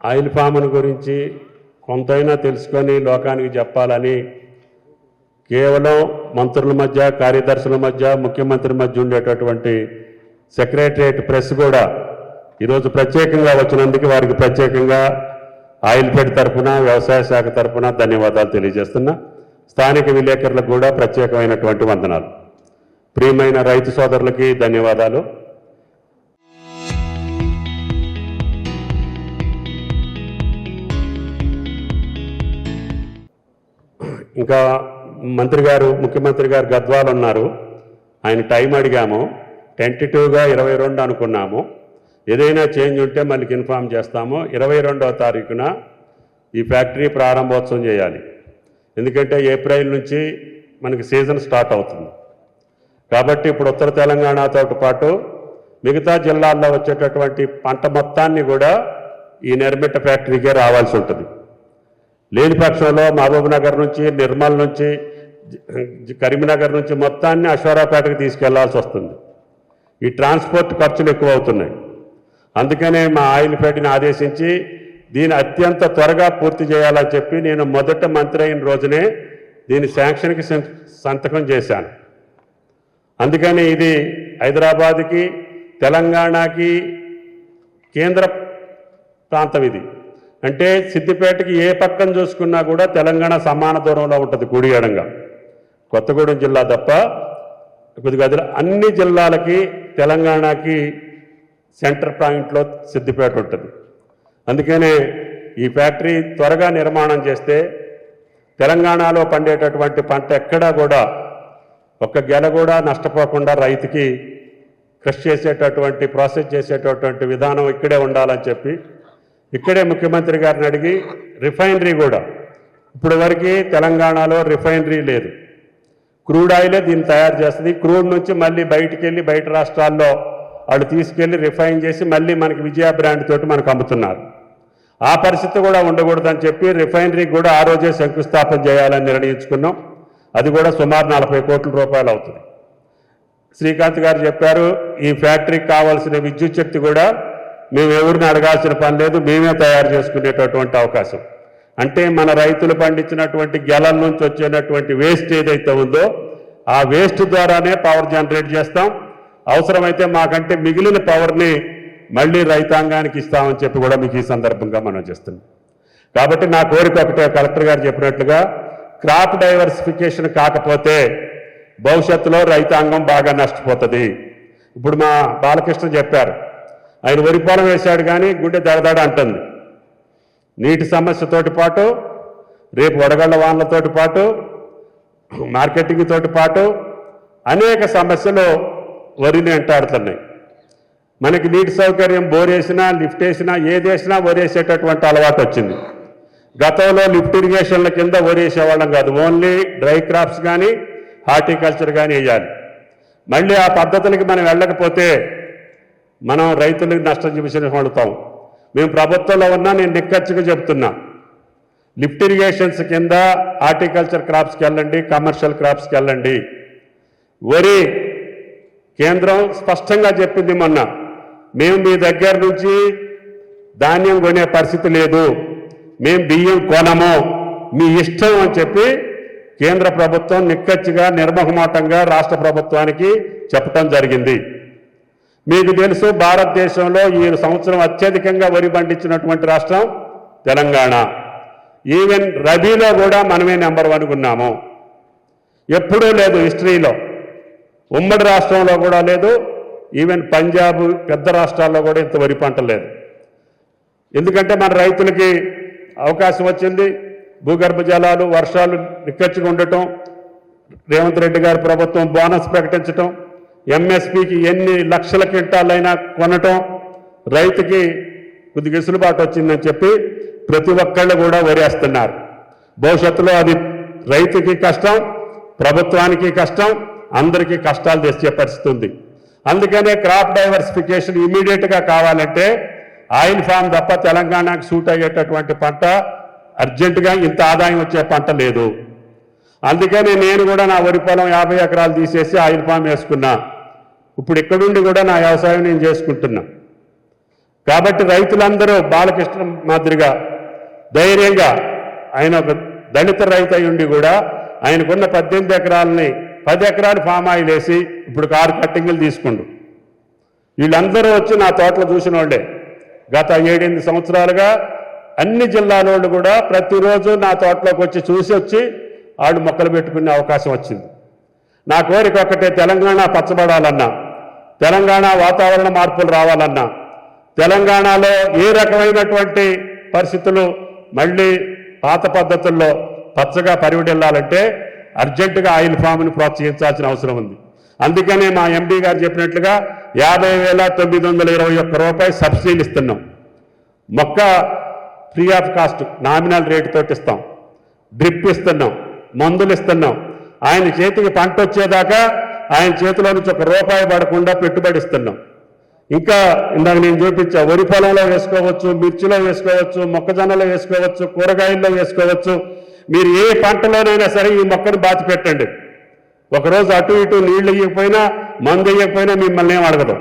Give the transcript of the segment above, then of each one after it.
Oil ఫామ్ను గురించి కొంతైనా తెలుసుకొని లోకానికి చెప్పాలని కేవలం మంత్రుల మధ్య, కార్యదర్శుల మధ్య, ముఖ్యమంత్రి మధ్య ఉండేటటువంటి సెక్రటరియట్ ప్రెస్ కూడా ఈరోజు ప్రత్యేకంగా వచ్చినందుకు వారికి ప్రత్యేకంగా ఆయిల్ ఫెడ్ తరఫున, వ్యవసాయ శాఖ తరఫున ధన్యవాదాలు తెలియజేస్తున్నా. స్థానిక విలేకరులకు కూడా ప్రత్యేకమైనటువంటి వందనాలు. ప్రియమైన రైతు సోదరులకి ధన్యవాదాలు. ఇంకా మంత్రి గారు, ముఖ్యమంత్రి గారు గద్వాలు ఉన్నారు. ఆయన టైం అడిగాము, టెంటేటివ్గా 22 అనుకున్నాము. ఏదైనా చేంజ్ ఉంటే మళ్ళీ ఇన్ఫామ్ చేస్తాము. 22వ తారీఖున ఈ ఫ్యాక్టరీ ప్రారంభోత్సవం చేయాలి. ఎందుకంటే ఏప్రిల్ నుంచి మనకి సీజన్ స్టార్ట్ అవుతుంది. కాబట్టి ఇప్పుడు ఉత్తర తెలంగాణతో పాటు మిగతా జిల్లాల్లో వచ్చేటటువంటి పంట మొత్తాన్ని కూడా ఈ నిర్మిట్ట ఫ్యాక్టరీకే రావాల్సి ఉంటుంది. లేని పక్షంలో మహబూబ్ నగర్ నుంచి, నిర్మల్ నుంచి, కరీంనగర్ నుంచి మొత్తాన్ని అశ్వారావుపేటకు తీసుకెళ్లాల్సి వస్తుంది. ఈ ట్రాన్స్పోర్ట్ ఖర్చులు ఎక్కువ అవుతున్నాయి. అందుకనే మా ఆయిల్ ఫెడ్ని ఆదేశించి దీన్ని అత్యంత త్వరగా పూర్తి చేయాలని చెప్పి నేను మొదట మంత్రి అయిన రోజునే దీని శాంక్షన్కి సంతకం చేశాను. అందుకని ఇది హైదరాబాద్కి, తెలంగాణకి కేంద్ర ప్రాంతం. ఇది అంటే సిద్దిపేటకి ఏ పక్కన చూసుకున్నా కూడా తెలంగాణ సమాన దూరంలో ఉంటుంది. కుడి ఎడంగా కొత్తగూడెం జిల్లా తప్ప కొద్దిగా అన్ని జిల్లాలకి తెలంగాణకి సెంటర్ పాయింట్లో సిద్దిపేట ఉంటుంది. అందుకనే ఈ ఫ్యాక్టరీ త్వరగా నిర్మాణం చేస్తే తెలంగాణలో పండేటటువంటి పంట ఎక్కడా కూడా ఒక్క గెల కూడా నష్టపోకుండా రైతుకి క్రష్ చేసేటటువంటి, ప్రాసెస్ చేసేటటువంటి విధానం ఇక్కడే ఉండాలని చెప్పి ఇక్కడే ముఖ్యమంత్రి గారిని అడిగి రిఫైనరీ కూడా, ఇప్పుడు వరకు తెలంగాణలో రిఫైనరీ లేదు. క్రూడ్ ఆయిలే దీన్ని తయారు చేస్తుంది. క్రూడ్ నుంచి మళ్ళీ బయటికి వెళ్ళి బయట రాష్ట్రాల్లో వాళ్ళు తీసుకెళ్ళి రిఫైన్ చేసి మళ్ళీ మనకి విజయ బ్రాండ్ తోటి మనకు అమ్ముతున్నారు. ఆ పరిస్థితి కూడా ఉండకూడదని చెప్పి రిఫైనరీకి కూడా ఆ రోజే శంకుస్థాపన చేయాలని నిర్ణయించుకున్నాం. అది కూడా సుమారు 40 కోట్ల రూపాయలు అవుతుంది. శ్రీకాంత్ గారు చెప్పారు, ఈ ఫ్యాక్టరీకి కావాల్సిన విద్యుత్ శక్తి కూడా మేము ఎవరిని అడగాల్సిన పని లేదు, మేమే తయారు చేసుకునేటటువంటి అవకాశం. అంటే మన రైతులు పండించినటువంటి గెలల నుంచి వచ్చేటటువంటి వేస్ట్ ఏదైతే ఉందో ఆ వేస్ట్ ద్వారానే పవర్ జనరేట్ చేస్తాం. అవసరమైతే మాకంటే మిగిలిన పవర్ని మళ్ళీ రైతాంగానికి ఇస్తామని చెప్పి కూడా మీకు ఈ సందర్భంగా మనం చేస్తున్నాం. కాబట్టి నా కోరిక ఒకటే, కలెక్టర్ గారు చెప్పినట్లుగా క్రాప్ డైవర్సిఫికేషన్ కాకపోతే భవిష్యత్తులో రైతాంగం బాగా నష్టపోతుంది. ఇప్పుడు మా బాలకృష్ణ చెప్పారు, ఆయన వరి పొలం వేశాడు కానీ గుండె దడదడ అంటుంది. నీటి సమస్యతోటి పాటు రేపు వడగళ్ల వానలతోటి పాటు మార్కెటింగ్ తోటి పాటు అనేక సమస్యలు వరిని వెంటాడుతున్నాయి. మనకి నీటి సౌకర్యం బోరేసినా, లిఫ్ట్ వేసినా, ఏదేసినా వరేసేటటువంటి అలవాటు వచ్చింది. గతంలో లిఫ్ట్ ఇరిగేషన్ల కింద వరేసేవాళ్ళం కాదు, ఓన్లీ డ్రై క్రాప్స్ కానీ హార్టికల్చర్ కానీ వేయాలి. మళ్ళీ ఆ పద్ధతులకి మనం వెళ్ళకపోతే మనం రైతులకు నష్టం చూపించిన పడుతాం. మేము ప్రభుత్వంలో ఉన్నా నేను నిక్కచ్చిగా చెప్తున్నా, లిఫ్ట్ ఇరిగేషన్స్ కింద హార్టికల్చర్ క్రాప్స్కి వెళ్ళండి, కమర్షియల్ క్రాప్స్కి వెళ్ళండి. వరి కేంద్రం స్పష్టంగా చెప్పింది మొన్న, మేము మీ దగ్గర నుంచి ధాన్యం కొనే పరిస్థితి లేదు, మేము బియ్యం కొనము, మీ ఇష్టం అని చెప్పి కేంద్ర ప్రభుత్వం నిక్కచ్చిగా నిర్మహమాటంగా రాష్ట్ర ప్రభుత్వానికి చెప్పడం జరిగింది. మీకు తెలుసు, భారతదేశంలో ఈ సంవత్సరం అత్యధికంగా వరి పండించినటువంటి రాష్ట్రం తెలంగాణ. ఈవెన్ రబీలో కూడా మనమే నెంబర్ 1 ఉన్నాము. ఎప్పుడూ లేదు హిస్టరీలో, ఉమ్మడి రాష్ట్రంలో కూడా లేదు. ఈవెన్ పంజాబ్ పెద్ద రాష్ట్రాల్లో కూడా ఇంత వరి పంట లేదు. ఎందుకంటే మన రైతులకి అవకాశం వచ్చింది. భూగర్భ జలాలు, వర్షాలు నిక్కచ్చిగా ఉండటం, రేవంత్ రెడ్డి గారి ప్రభుత్వం బోనస్ ప్రకటించటం, ఎంఎస్పీకి ఎన్ని లక్షల క్వింటాలైనా కొనటం, రైతుకి కొద్దిగా వెసులుబాటు వచ్చిందని చెప్పి ప్రతి ఒక్కళ్ళు కూడా వరేస్తున్నారు. భవిష్యత్తులో అది రైతుకి కష్టం, ప్రభుత్వానికి కష్టం, అందరికీ కష్టాలు తెచ్చే పరిస్థితి ఉంది. అందుకనే క్రాప్ డైవర్సిఫికేషన్ ఇమీడియట్గా కావాలంటే ఆయిల్ ఫామ్ తప్ప తెలంగాణకు సూట్ అయ్యేటటువంటి పంట అర్జెంటుగా ఇంత ఆదాయం వచ్చే పంట లేదు. అందుకని నేను కూడా నా వరి పొలం 50 ఎకరాలు తీసేసి ఆయిల్ ఫామ్ వేసుకున్నా. ఇప్పుడు ఇక్కడుండి కూడా నా వ్యవసాయం నేను చేసుకుంటున్నా. కాబట్టి రైతులందరూ బాలకృష్ణ మాదిరిగా ధైర్యంగా, ఆయన ఒక దళిత రైతు అయి ఉండి కూడా ఆయనకున్న 18 ఎకరాలని 10 ఎకరాలు ఫామ్ ఆయిల్ వేసి ఇప్పుడు 6 కట్టింగులు తీసుకుండు. వీళ్ళందరూ వచ్చి నా తోటలో చూసిన వాళ్ళే. గత 7-8 సంవత్సరాలుగా అన్ని జిల్లాల వాళ్ళు కూడా ప్రతిరోజు నా తోటలోకి వచ్చి చూసి వచ్చి వాళ్ళు మొక్కలు పెట్టుకునే అవకాశం వచ్చింది. నా కోరిక ఒక్కటే, తెలంగాణ పచ్చబడాలన్నా, తెలంగాణ వాతావరణ మార్పులు రావాలన్నా, తెలంగాణలో ఏ రకమైనటువంటి పరిస్థితులు మళ్ళీ పాత పద్ధతుల్లో పచ్చగా పరివిడెళ్ళాలంటే అర్జెంటుగా ఆయిల్ ఫామ్ని ప్రోత్సహించాల్సిన అవసరం ఉంది. అందుకనే మా ఎండీ గారు చెప్పినట్లుగా 50,921 రూపాయలు సబ్సిడీలు ఇస్తున్నాం. మొక్క free of cost nominal rate తోటి ఇస్తాం, డ్రిప్ ఇస్తున్నాం, మందులు ఇస్తున్నాం. ఆయన చేతికి పంట వచ్చేదాకా ఆయన చేతిలో నుంచి ₹1 పడకుండా పెట్టుబడి ఇస్తున్నాం. ఇంకా ఇందాక నేను చూపించా, వరి పొలంలో వేసుకోవచ్చు, మిర్చిలో వేసుకోవచ్చు, మొక్కజొన్నలో వేసుకోవచ్చు, కూరగాయల్లో వేసుకోవచ్చు. మీరు ఏ పంటలోనైనా సరే ఈ మొక్కను బాతి పెట్టండి. ఒకరోజు అటు ఇటు నీళ్లు ఇవ్వకపోయినా, మందు ఇవ్వకపోయినా మిమ్మల్ని ఏం అడగదు.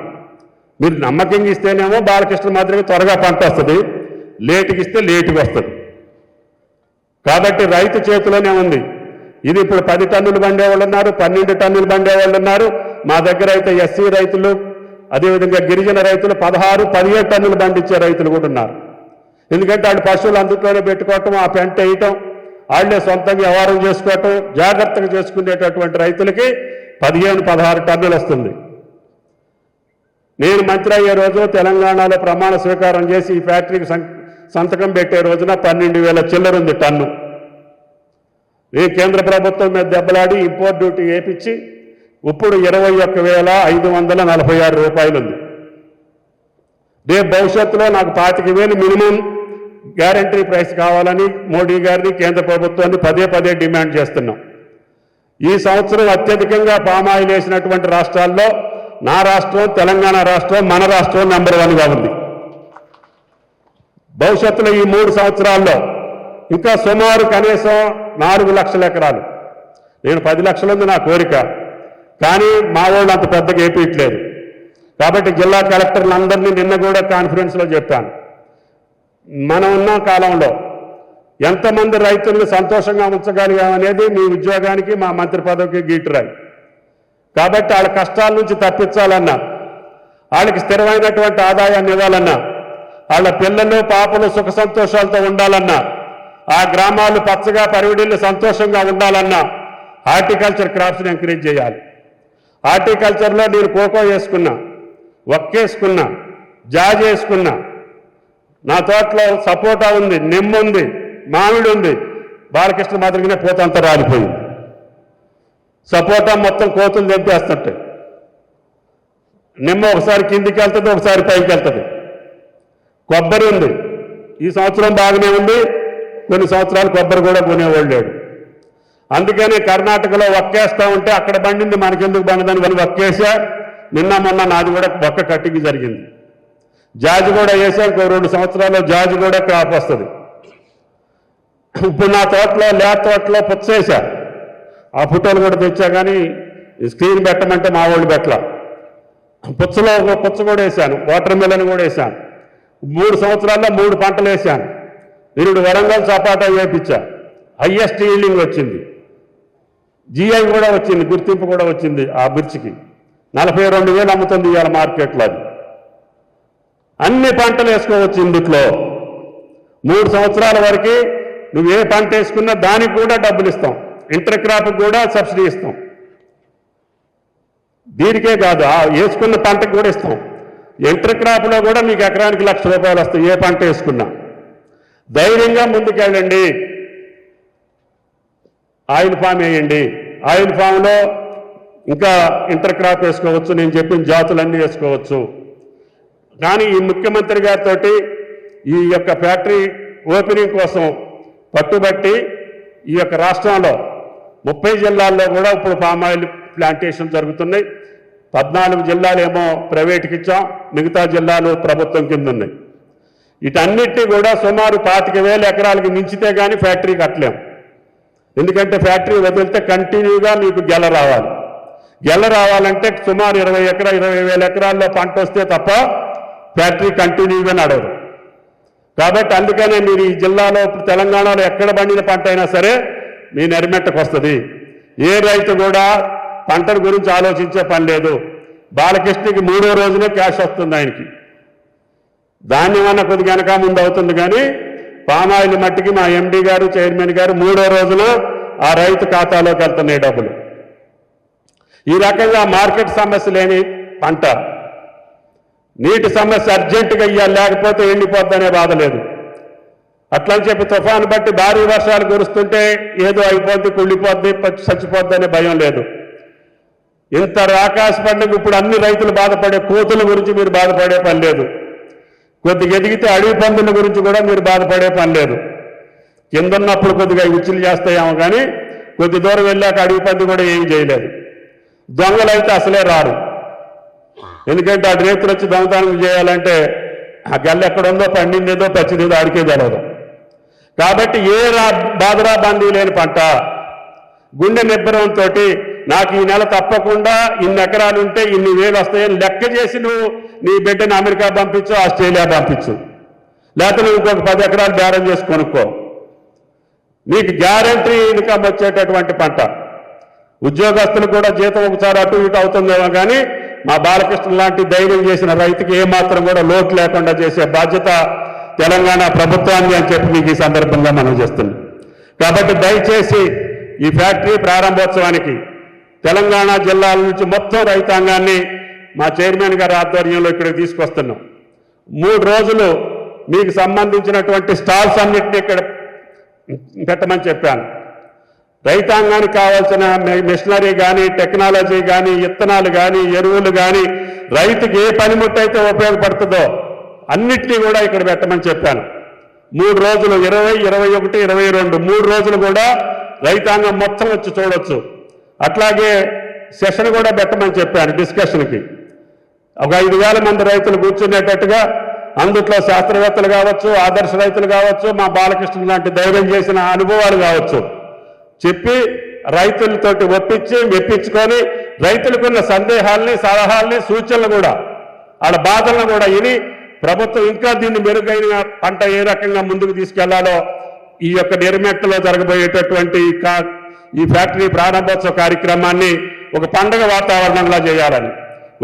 మీరు నమ్మకంగా ఇస్తేనేమో బాలకృష్ణ మాదిరిగా త్వరగా పంట వస్తుంది, లేటుకి ఇస్తే లేటుగా వస్తుంది. కాబట్టి రైతు చేతిలోనే ఉంది. ఇది ఇప్పుడు 10 టన్నులు బండేవాళ్ళు ఉన్నారు, 12 టన్నులు బండేవాళ్ళు ఉన్నారు. మా దగ్గర అయితే ఎస్సీ రైతులు, అదేవిధంగా గిరిజన రైతులు 16-17 టన్నులు బండిచ్చే రైతులు కూడా ఉన్నారు. ఎందుకంటే వాళ్ళు పశువులు అందుట్లోనే పెట్టుకోవటం, ఆ పెంట వేయటం, వాళ్లే సొంతంగా వ్యవహారం చేసుకోవటం, జాగ్రత్తగా చేసుకునేటటువంటి రైతులకి 15-16 టన్నులు వస్తుంది. నేను మంత్రి అయ్యే రోజు తెలంగాణలో ప్రమాణ స్వీకారం చేసి ఈ ఫ్యాక్టరీకి సంతకం పెట్టే రోజున 12,000 చిల్లర ఉంది టన్ను. నేను కేంద్ర ప్రభుత్వం మీద దెబ్బలాడి ఇంపోర్ట్ డ్యూటీ వేపించి ఇప్పుడు 21,546 రూపాయలు ఉంది. రేపు భవిష్యత్తులో నాకు 25,000 మినిమం గ్యారంటీ ప్రైస్ కావాలని మోడీ గారిని, కేంద్ర ప్రభుత్వాన్ని పదే డిమాండ్ చేస్తున్నాం. ఈ సంవత్సరం అత్యధికంగా పామాయిల్ వేసినటువంటి రాష్ట్రాల్లో నా రాష్ట్రం, తెలంగాణ రాష్ట్రం, మన రాష్ట్రం నెంబర్ 1గా ఉంది. భవిష్యత్తులో ఈ 3 సంవత్సరాల్లో ఇంకా సుమారు కనీసం 4 లక్షల ఎకరాలు, నేను 10 లక్షలు ఉంది నా కోరిక, కానీ మా వాళ్ళు అంత పెద్దగా ఏపీయట్లేదు. కాబట్టి జిల్లా కలెక్టర్లందరినీ నిన్న కూడా కాన్ఫరెన్స్లో చెప్పాను, మనం ఉన్న కాలంలో ఎంతమంది రైతులను సంతోషంగా ఉంచగలిగామనేది మీ ఉద్యోగానికి, మా మంత్రి పదవికి గీటురాయి. కాబట్టి వాళ్ళ కష్టాల నుంచి తప్పించాలన్నా, వాళ్ళకి స్థిరమైనటువంటి ఆదాయాన్ని ఇవ్వాలన్నా, వాళ్ళ పిల్లలు పాపలు సుఖ సంతోషాలతో ఉండాలన్నా, ఆ గ్రామాలు పచ్చగా పరివిడిల్లు సంతోషంగా ఉండాలన్నా హార్టికల్చర్ క్రాప్స్ని ఎంకరేజ్ చేయాలి. హార్టికల్చర్లో నేను కోకో వేసుకున్నా, వక్కేసుకున్నా, జాజ్ వేసుకున్నా, నా తోటలో సపోటా ఉంది, నిమ్మ ఉంది, మామిడి ఉంది. బాలకృష్ణ మాదిరిగానే పోతంతా రాలిపోయింది. సపోటా మొత్తం కోతులు తెంపేస్తుంటాయి. నిమ్మ ఒకసారి కిందికి వెళ్తుంది, ఒకసారి పైకి వెళ్తుంది. కొబ్బరి ఉంది, ఈ సంవత్సరం బాగానే ఉంది, కొన్ని సంవత్సరాలు కొబ్బరి కూడా కొనేవాళ్ళు లేడు. అందుకని కర్ణాటకలో వక్కేస్తూ ఉంటే అక్కడ బండింది మనకెందుకు బండదని వాళ్ళు వక్కేసా. నిన్న మొన్న నాది కూడా ఒక్క కట్టింగ్ జరిగింది. జాజి కూడా వేసా, ఇంకో 2 సంవత్సరాల్లో జాజి కూడా క్రాప్ వస్తుంది. ఇప్పుడు నా తోటలో తోటలో పుచ్చేసా, ఆ ఫోటోలు కూడా తెచ్చా, కానీ స్క్రీన్ పెట్టమంటే మా వాళ్ళు పెట్టలా. పుచ్చలో ఒక పుచ్చ కూడా వేసాను, వాటర్ మిలన్ కూడా వేసాను. 3 సంవత్సరాల్లో 3 పంటలు వేసాను. వీరుడు వరంగల్ సపాటా వేపించా, హయ్యెస్ట్ ఈల్డింగ్ వచ్చింది, జిఐ కూడా వచ్చింది, గుర్తింపు కూడా వచ్చింది. ఆ మిర్చికి 42,000 అమ్ముతుంది ఇవాళ మార్కెట్లో. అది అన్ని పంటలు వేసుకోవచ్చు ఇందులో. 3 సంవత్సరాల వరకు నువ్వు ఏ పంట వేసుకున్నా దానికి కూడా డబ్బులు ఇస్తాం, ఇంటర్ క్రాప్ కూడా సబ్సిడీ ఇస్తాం. దీనికే కాదు, వేసుకున్న పంటకు కూడా ఇస్తాం. ఇంటర్ క్రాప్లో కూడా మీకు ఎకరానికి ₹1,00,000 వస్తాయి ఏ పంట వేసుకున్నా. ధైర్యంగా ముందుకెళ్ళండి, ఆయిల్ ఫామ్ వేయండి. ఆయిల్ ఫామ్లో ఇంకా ఇంటర్ క్రాప్ వేసుకోవచ్చు, నేను చెప్పిన జాతులన్నీ వేసుకోవచ్చు. కానీ ఈ ముఖ్యమంత్రి గారితో ఈ యొక్క ఫ్యాక్టరీ ఓపెనింగ్ కోసం పట్టుబట్టి ఈ యొక్క రాష్ట్రంలో 30 జిల్లాల్లో కూడా ఇప్పుడు పామాయిల్ ప్లాంటేషన్ జరుగుతున్నాయి. 14 జిల్లాలేమో ప్రైవేట్కి ఇచ్చాం, మిగతా జిల్లాలు ప్రభుత్వం కింద ఉన్నాయి. వీటన్నిటినీ కూడా సుమారు 25,000 ఎకరాలకి మించితే కానీ ఫ్యాక్టరీ కట్టలేము. ఎందుకంటే ఫ్యాక్టరీ వదిలితే కంటిన్యూగా మీకు గెల రావాలి. గెల రావాలంటే సుమారు 20,000 ఎకరాల్లో పంట వస్తే తప్ప ఫ్యాక్టరీ కంటిన్యూగా నడవదు. కాబట్టి అందుకనే మీరు ఈ జిల్లాలో ఇప్పుడు తెలంగాణలో ఎక్కడ పండిన పంట అయినా సరే మీ నెరిమెట్టకు వస్తుంది. ఏ రైతు కూడా పంటల గురించి ఆలోచించే పని లేదు. బాలకృష్ణకి 3వ రోజునే క్యాష్ వస్తుంది ఆయనకి. ధాన్యం అన్న కొద్దిగా వెనక ముందు అవుతుంది, కానీ పామాయిల్ మట్టికి మా ఎండీ గారు చైర్మన్ గారు 3వ రోజున ఆ రైతు ఖాతాలోకి వెళ్తున్నాయి డబ్బులు. ఈ రకంగా మార్కెట్ సమస్య లేని పంట, నీటి సమస్య అర్జెంటుగా ఇయ్యాలి, లేకపోతే ఎండిపోద్దనే బాధ లేదు. అట్లని చెప్పి తుఫాను బట్టి భారీ వర్షాలు కురుస్తుంటే ఏదో అయిపోద్ది, కుళ్ళిపోద్ది, చచ్చిపోద్ది అనే భయం లేదు. ఇంత రాకాశ పండుగ ఇప్పుడు అన్ని రైతులు బాధపడే కోతుల గురించి మీరు బాధపడే పని లేదు. కొద్దిగా ఎదిగితే అడవి పందుల గురించి కూడా మీరు బాధపడే పని లేదు. కిందన్నప్పుడు కొద్దిగా ఉచ్చులు చేస్తాయేమో, కానీ కొద్ది దూరం వెళ్ళాక అడవి పంది కూడా ఏం చేయలేదు. దొంగలైతే అసలే రారు. ఎందుకంటే ఆ రైతులు వచ్చి దొంగతనం చేయాలంటే ఆ గల్ల ఎక్కడుందో, పండిందేదో పచ్చిదేదో ఆడికే తెలవదు. కాబట్టి ఏ బాధరా బందీ లేని పంట, గుండె నిబ్బరంతో నాకు ఈ నెల తప్పకుండా ఇన్ని ఎకరాలు ఉంటే ఇన్ని వేలు వస్తాయని లెక్క చేసి నువ్వు నీ బిడ్డని అమెరికా పంపించు, ఆస్ట్రేలియా పంపించు, లేకపోతే నువ్వు ఇంకొక 10 ఎకరాలు బేరం చేసి కొనుక్కో. నీకు గ్యారంటీ ఇన్కమ్ వచ్చేటటువంటి పంట. ఉద్యోగస్తులకు కూడా జీతం ఒకసారి అటు ఇటు అవుతుందేమో, కానీ మా బాలకృష్ణ లాంటి ధైర్యం చేసిన రైతుకి ఏమాత్రం కూడా లోటు లేకుండా చేసే బాధ్యత తెలంగాణ ప్రభుత్వాన్ని అని చెప్పి మీకు ఈ సందర్భంగా మనం చేస్తున్నాం. కాబట్టి దయచేసి ఈ ఫ్యాక్టరీ ప్రారంభోత్సవానికి తెలంగాణ జిల్లాల నుంచి మొత్తం రైతాంగాన్ని మా చైర్మన్ గారి ఆధ్వర్యంలో ఇక్కడికి తీసుకొస్తున్నాం. 3 రోజులు మీకు సంబంధించినటువంటి స్టాల్స్ అన్నింటినీ ఇక్కడ పెట్టమని చెప్పాను. రైతాంగానికి కావాల్సిన మిషనరీ కానీ, టెక్నాలజీ కానీ, విత్తనాలు కానీ, ఎరువులు కానీ, రైతుకి ఏ పనిముట్టు అయితే ఉపయోగపడుతుందో అన్నిటినీ కూడా ఇక్కడ పెట్టమని చెప్పాను. 3 రోజులు 20, 21, 22 3 రోజులు కూడా రైతాంగం మొత్తం వచ్చి చూడొచ్చు. అట్లాగే సెషన్ కూడా పెట్టమని చెప్పాను డిస్కషన్కి. ఒక 5,000 మంది రైతులు కూర్చునేటట్టుగా, అందుట్లో శాస్త్రవేత్తలు కావచ్చు, ఆదర్శ రైతులు కావచ్చు, మా బాలకృష్ణ లాంటి ధైర్యం చేసిన అనుభవాలు కావచ్చు, చెప్పి రైతులతోటి మెప్పించుకొని రైతులకున్న సందేహాల్ని, సలహాల్ని, సూచనలు కూడా, వాళ్ళ బాధలను కూడా విని ప్రభుత్వం ఇంకా దీన్ని మెరుగైన పంట ఏ రకంగా ముందుకు తీసుకెళ్లాలో ఈ యొక్క నిర్మెట్టలో జరగబోయేటటువంటి ఈ ఫ్యాక్టరీ ప్రారంభోత్సవ కార్యక్రమాన్ని ఒక పండుగ వాతావరణంలో చేయాలని,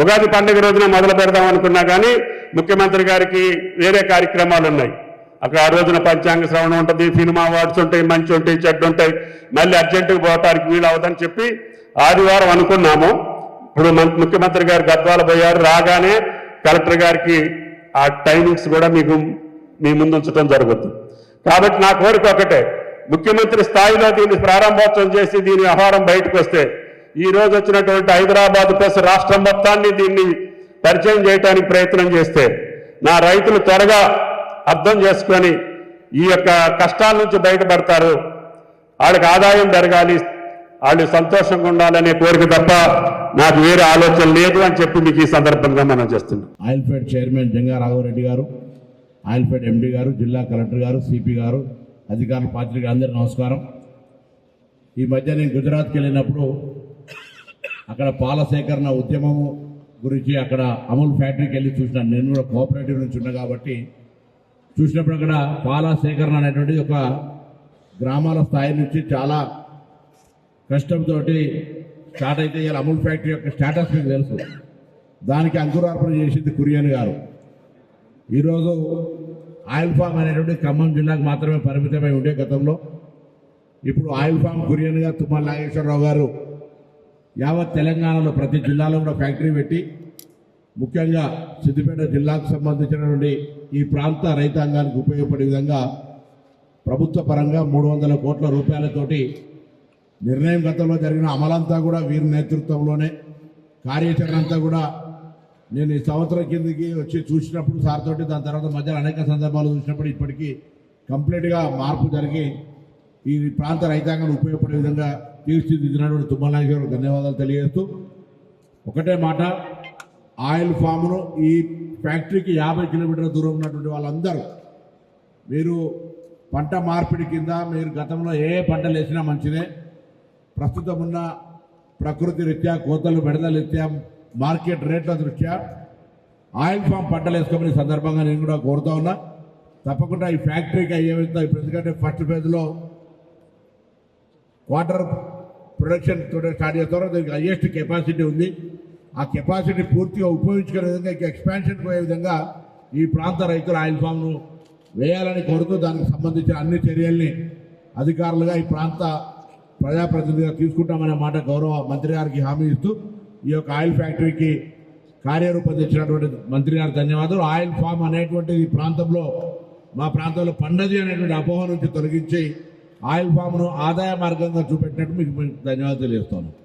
ఉగాది పండుగ రోజున మొదలు పెడదాం అనుకున్నా, కానీ ముఖ్యమంత్రి గారికి వేరే కార్యక్రమాలు ఉన్నాయి. అక్కడ ఆ రోజున పంచాంగ శ్రవణం ఉంటుంది, సినిమా అవార్డ్స్ ఉంటాయి, మంచి ఉంటాయి, చెడ్డ ఉంటాయి, మళ్ళీ అర్జెంటుగా పోవటానికి వీలు అవదని చెప్పి ఆదివారం అనుకున్నాము. ఇప్పుడు ముఖ్యమంత్రి గారు గద్వాల పోయారు, రాగానే కలెక్టర్ గారికి ఆ టైమింగ్స్ కూడా మీ ముందు ఉంచడం జరుగుతుంది. కాబట్టి నా కోరిక ఒకటే, ముఖ్యమంత్రి స్థాయిలో దీన్ని ప్రారంభోత్సవం చేసి దీని వ్యవహారం బయటకు వస్తే, ఈ రోజు వచ్చినటువంటి హైదరాబాద్ ప్లస్ రాష్ట్రం మొత్తాన్ని దీన్ని పరిచయం చేయడానికి ప్రయత్నం చేస్తే, నా రైతులు త్వరగా అర్థం చేసుకొని ఈ యొక్క కష్టాల నుంచి బయటపడతారు, వాళ్ళకి ఆదాయం పెరగాలి, వాళ్ళు సంతోషంగా ఉండాలనే కోరిక తప్ప నాకు వేరే ఆలోచన లేదు అని చెప్పి మీకు ఈ సందర్భంగా మనం చేస్తున్నాం. ఆయిల్ఫెడ్ చైర్మన్ జంగా రాఘవరెడ్డి గారు, ఆయిల్ఫెడ్ ఎండి గారు, జిల్లా కలెక్టర్ గారు, సిపి గారు, అధికారుల పాత్రిక అందరికీ నమస్కారం. ఈ మధ్య నేను గుజరాత్కి వెళ్ళినప్పుడు అక్కడ పాల సేకరణ ఉద్యమము గురించి అక్కడ అమూల్ ఫ్యాక్టరీకి వెళ్ళి చూసినాను. నేను కూడా కోఆపరేటివ్ నుంచి ఉన్నా కాబట్టి చూసినప్పుడు అక్కడ పాల సేకరణ అనేటువంటిది ఒక గ్రామాల స్థాయి నుంచి చాలా కష్టంతో స్టార్ట్ అయితే ఇలా అమూల్ ఫ్యాక్టరీ యొక్క స్టేటస్ మీకు తెలుసు. దానికి అంకురార్పణ చేసింది కురియన్ గారు. ఈరోజు ఆయిల్ ఫామ్ అనేటువంటి ఖమ్మం జిల్లాకు మాత్రమే పరిమితమై ఉండే గతంలో, ఇప్పుడు ఆయిల్ ఫామ్ కురియన్గా తుమ్మల నాగేశ్వరరావు గారు యావత్ తెలంగాణలో ప్రతి జిల్లాలో కూడా ఫ్యాక్టరీ పెట్టి, ముఖ్యంగా సిద్దిపేట జిల్లాకు సంబంధించినటువంటి ఈ ప్రాంత రైతాంగానికి ఉపయోగపడే విధంగా ప్రభుత్వ పరంగా 300 కోట్ల రూపాయలతోటి నిర్ణయం గతంలో జరిగిన అమలంతా కూడా వీరి నేతృత్వంలోనే, కార్యాచరణ అంతా కూడా నేను ఈ సంవత్సరం కిందకి వచ్చి చూసినప్పుడు సార్ తోటి, దాని తర్వాత మధ్యలో అనేక సందర్భాలు చూసినప్పుడు ఇప్పటికీ కంప్లీట్గా మార్పు జరిగి ఈ ప్రాంత రైతాంగాన్ని ఉపయోగపడే విధంగా తీర్చిదిద్దినటువంటి తుమ్మల నాగేశ్వరరావు ధన్యవాదాలు తెలియజేస్తూ, ఒకటే మాట, ఆయిల్ ఫామ్ను ఈ ఫ్యాక్టరీకి 50 కిలోమీటర్ల దూరం ఉన్నటువంటి వాళ్ళందరూ మీరు పంట మార్పిడి కింద మీరు గతంలో ఏ పంటలు వేసినా మంచిదే, ప్రస్తుతం ఉన్న ప్రకృతి రీత్యా, కోతలు బెడదల రీత్యా, మార్కెట్ రేట్ల దృష్ట్యా ఆయిల్ ఫామ్ పంటలు వేసుకోమని సందర్భంగా నేను కూడా కోరుతా ఉన్నా. తప్పకుండా ఈ ఫ్యాక్టరీకి అయ్యే విధంగా ఇప్పుడు ఎందుకంటే ఫస్ట్ ఫేజ్లో వాటర్ ప్రొడక్షన్ స్టార్ట్ చేస్తారో దీనికి హైయెస్ట్ కెపాసిటీ ఉంది. ఆ కెపాసిటీ పూర్తిగా ఉపయోగించుకునే విధంగా ఇంకా ఎక్స్పాన్షన్ పోయే విధంగా ఈ ప్రాంత రైతులు ఆయిల్ ఫామ్ను వేయాలని కోరుతూ దానికి సంబంధించిన అన్ని చర్యల్ని అధికారులుగా ఈ ప్రాంత ప్రజాప్రతినిధిగా తీసుకుంటామనే మాట గౌరవ మంత్రి గారికి హామీ ఇస్తూ ఈ యొక్క ఆయిల్ ఫ్యాక్టరీకి కార్యరూపం తెచ్చినటువంటి మంత్రి గారు ధన్యవాదాలు. ఆయిల్ ఫామ్ అనేటువంటిది ఈ ప్రాంతంలో మా ప్రాంతంలో పండది అనేటువంటి అపోహ నుంచి తొలగించి ఆయిల్ ఫామ్ను ఆదాయ మార్గంగా చూపెట్టినట్టు మీకు ధన్యవాదాలు తెలియజేస్తాను.